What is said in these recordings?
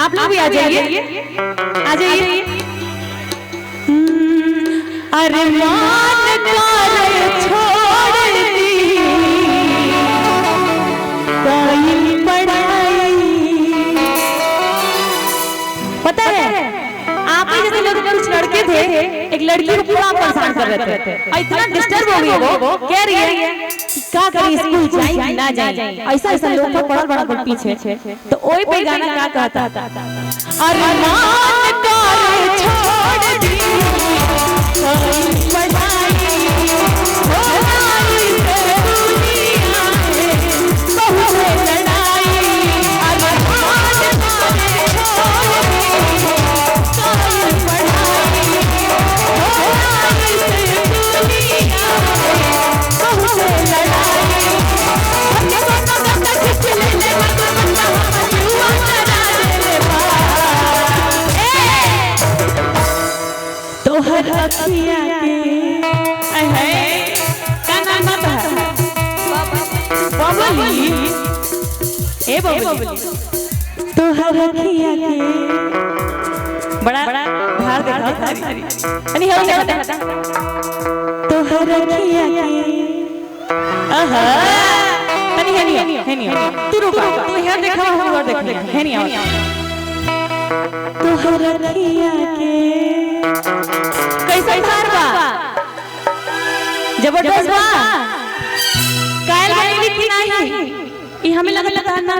आप लोग भी आ जाइए, आ जाइए। अरमान कर छोड़ दी कोई पढ़ाई। पता है आप ही जैसे लोग कुछ लड़के थे, एक लड़की को पूरा परेशान कर रहे थे और इतना डिस्टर्ब हो गई वो कह रही है कि क्या करें, स्कूल जाए ना जाए। ऐसा ऐसा लोग को पढ़ल बड़ा पीछे। तो ओए पे गाना क्या कहता था, अरमान कर छोड़ दी कोई पढ़ाई, होई से दुनिया में बहुत लड़ाई। अरमान कर छोड़ दी कोई पढ़ाई, होई से दुनिया में बहुत लड़ाई। हमने दोनों गंदा खींच ले मत बंदा हम जुआ करा ले तोहर अखिया के है का नाम है बबली, ए बबली तोहर अखिया के बड़ा भार देखा नहीं हो जाता तोहर अखिया के आहा नहीं तू रुक तू यहाँ देखा हम और देख है नहीं आओ तोहर अखिया के कैसा धार बा जबरदस्त बा कायल बनेगी कि नहीं ई हमें लगता ना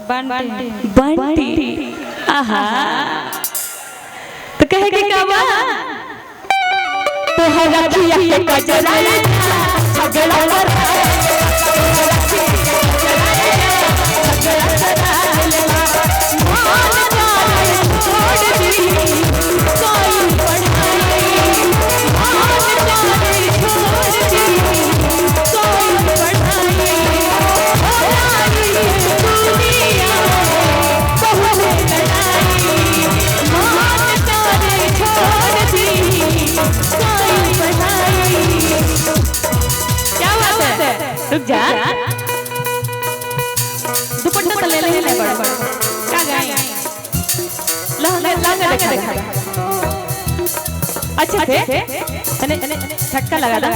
बंटी आहा तो कहे के का बा तोहर अखिया के कजरा झगड़ा रुक जा दुपट्टा तो ले ले बड़ क्या गाएं लहंगा देखा अच्छा थे झटका लगा दा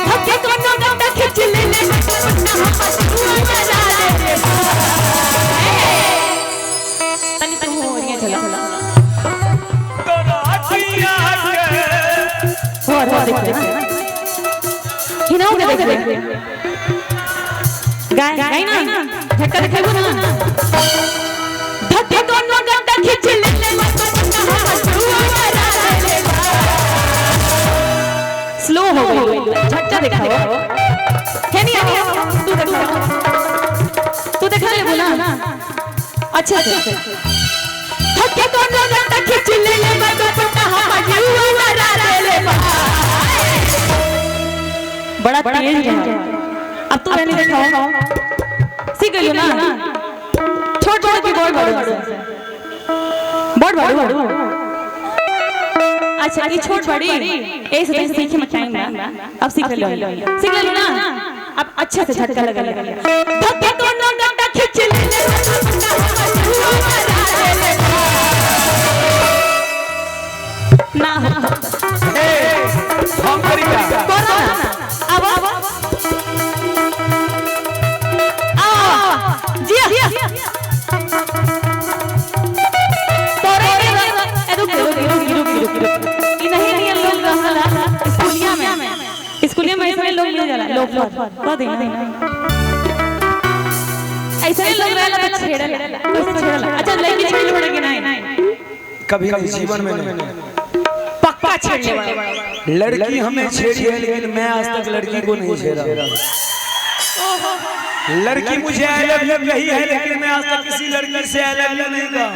धक्के कोनो डंडा खींच ले दुपट्टा हम जुआ करा ले तनी तुम होरिया चला तोरा अखिया के हो देख हिनाओ के देख गाय ना झटका दिखाइबो ना धक्के कोनो डंडा खींच ले मत बंदा हम जुआ करा ले स्लो हो गई झटका दिखाओ है नहीं तू देखा ले बोला अच्छा धक्के कोनो डंडा खींच ले मत बंदा हम जुआ करा ले बड़ा तेज है। अब तो मैंने देखा सीख गई ना छोट छोट की बड़ अच्छा ये छोट बड़ी ऐसे सीखे में टाइम ना अब सीख लो ना अब अच्छे से झटका लगा धक्के कोनो डंडा खींच ले ना हम करेगा स्कूलिया में ऐसे लोग ले जाला लोग को देना ऐसे लोग रहला तो छेड़ला अच्छा लड़की छेड़ पड़ेगी नहीं कभी नहीं जीवन में नहीं पक्का छेड़ने वाला लड़की हमें छेड़ी है लेकिन मैं आज तक लड़की को नहीं छेड़ा लड़की मुझे आई लव यू कही है लेकिन मैं आज तक किसी लड़की से आई लव यू नहीं कहा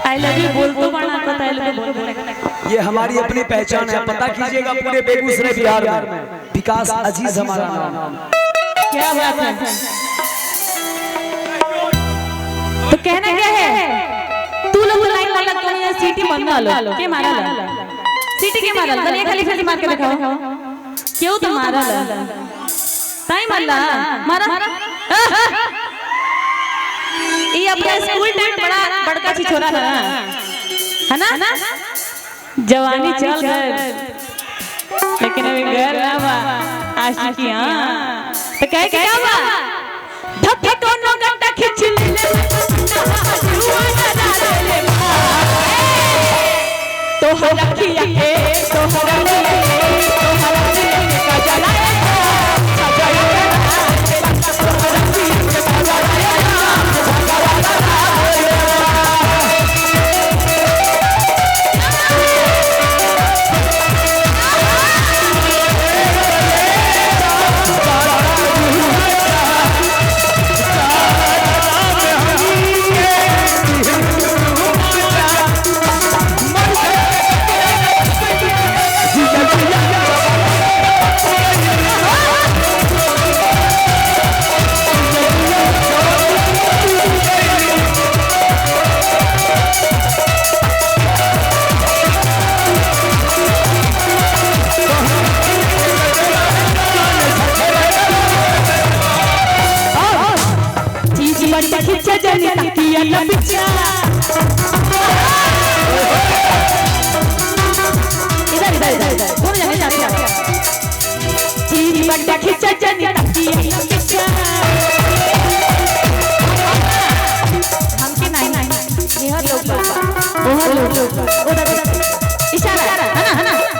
आई लव यू बोल तो बड़ा पता है बोल ये हमारी अपनी पहचान है पता कीजिएगा पूरे बेगूसराय बिहार में विकास अजीज हमारा नाम क्या बात है तो कहना क्या है तू लोग लाइन लगा के सीटी बनवा लो के मारा सीटी के मारा तने खाली खाली मार के दिखाओ क्यों तो मारा टाइम अल्लाह मारा अपना स्कूल टाइम बड़ा बड़का चीज छोड़ा था है ना जवानी चल गए लेकिन अभी घर ना बा आशिकी हां तो कहे क्या बा धक्के कोनो गंटा खींच ले तो हरखिया के तो हरखिया का जलाए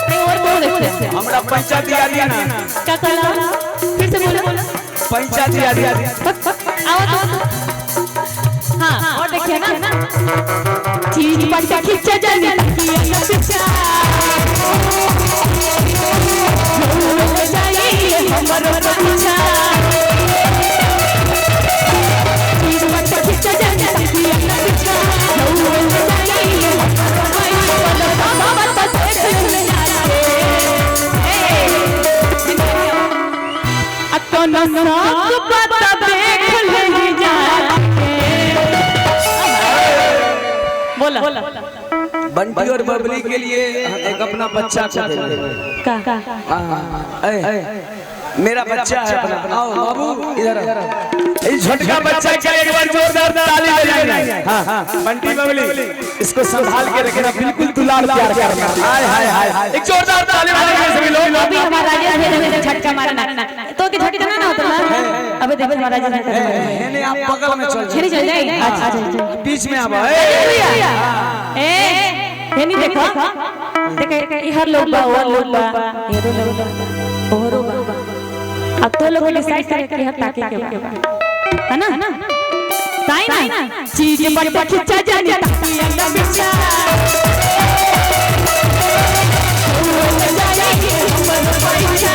हमरा पैसा दिया दिया ना क्या कहला फिर से बोलो पैसा दिया दिया आओ तो हां और देखिए ना चीज बच्चा खींचा जाने लगी है पीछा हो जाइए हमरो पीछा चीज बच्चा खींचा जाने लगी है पीछा हो जाइए अपना नाक पता देख ले जाके बोला बंटी और बबली के लिए एक अपना बच्चा को दे देंगे का मेरा बच्चा है अपना आओ बाबू इधर इस छोटा बच्चा के एक बार जोरदार ताली बजाएंगे हां बंटी बबली इसको संभाल के रखना बिल्कुल दुलार प्यार करना हाय हाय हाय एक जोरदार ताली बजाएंगे सभी लोग अभी हमारा राजा ने झटका मारना तो की झटका ना होता ना अबे देखो हमारा राजा ने आप बगल में चल चल जाए अच्छा बीच में आवा ए ये नहीं देखो देखे हर लोग बा वो लोग बा ये दो लोग ओरो बा अब तो लोग डिसाइड करके हर ताके के बा है ना ताई ना चीज बड़ बड़ खिंचा जाने ताकि अंदर बिचा हो जाएगी हमर पैसा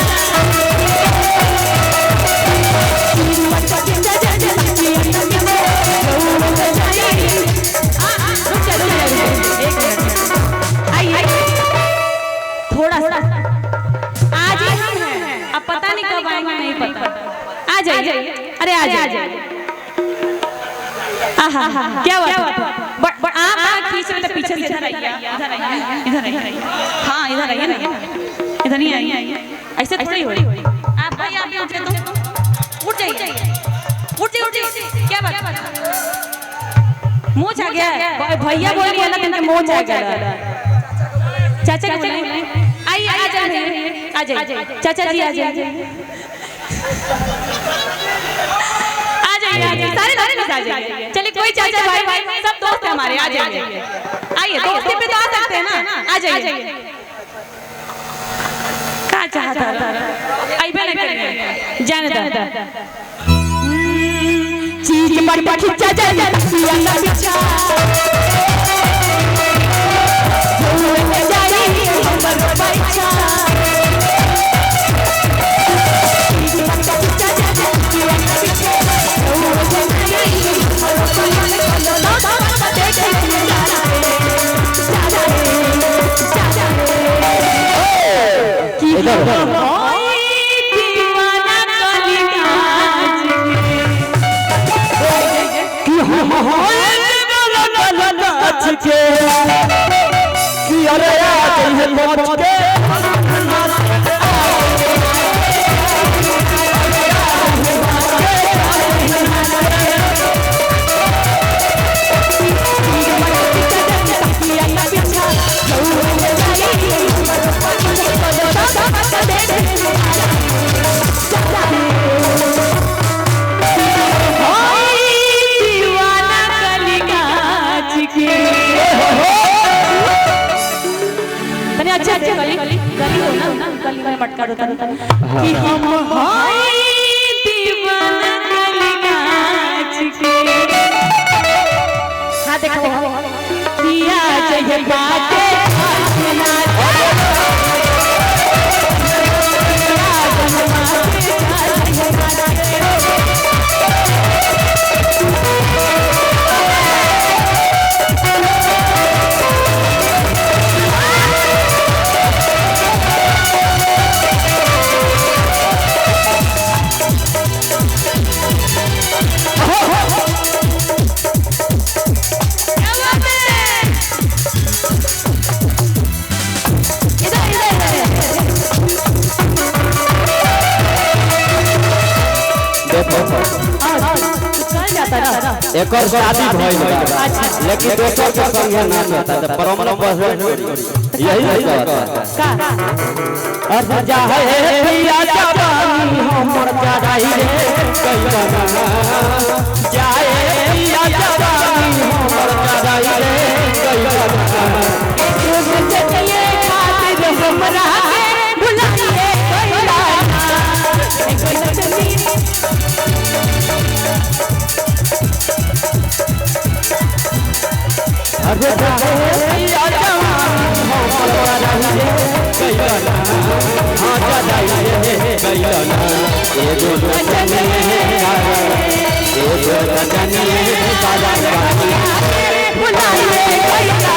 चीज बड़ बड़ खिंचा जाने ताकि अंदर बिचा हो जाएगी रुक जा एक मिनट आइए थोड़ा सा आज ही हम हैं अब पता नहीं कब आएंगे नहीं पता आ जाइए अरे आ जाइए आहा क्या बात है आप खींच रहे थे पीछे से इधर आइए हाँ इधर आइए ना इधर नहीं आइए ऐसे थोड़ी हो आप भाई आप उठ जाइए उठ जाइए क्या बात मुंह आ गया भैया बोल रही है ना तुमके मुंह आ गया चाचा को बोले आइए आ जाइए चाचा जी आ जाइए सारे लोग आ जाइए चलिए कोई चाचा भाई सब दोस्त हैं हमारे आ जाइए आइए दोस्ती पे तो आ सकते हैं ना आ जाइए क्या चाहता था आइए ना जाने दो चीज बड़ बड़ खिंचा जाने अंदर बिछा हो जाएगी हमर पैसा चीज बड़ बड़ खिंचा जाने अंदर बिछा हो जाएगी हमर पैसा देख ले जा की दीवाना काली के कि अरे आज है पहुंच के करो तन कि हम हाय दीवाना कलियाच के हां देखो किया चाहिए बातें आसना एक और शादी भइल बा लेकिन दोसर के संगे ना होता त परमन बस यही नहीं होता का अर्थ जा है पिया जवानी हमर चढ़ाई रे कैला जाए पिया जवानी हमर चढ़ाई रे कैला एक चलिए खातिर हमरा भुलाइए कैला एक चली अरे पिया जवानी हमर चढ़ाई रे कैला हां चढ़ाई रे कैला ए जो रजनी भुलाइए कैला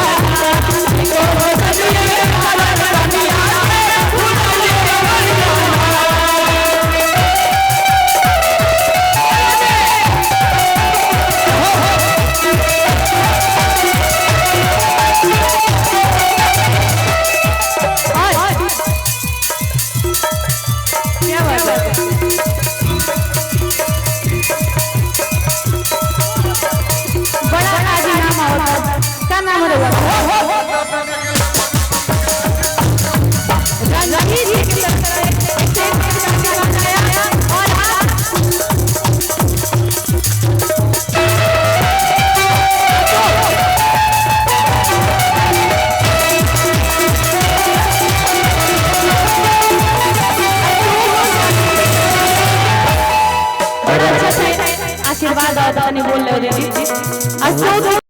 आशीर्वाद नहीं बोल रहे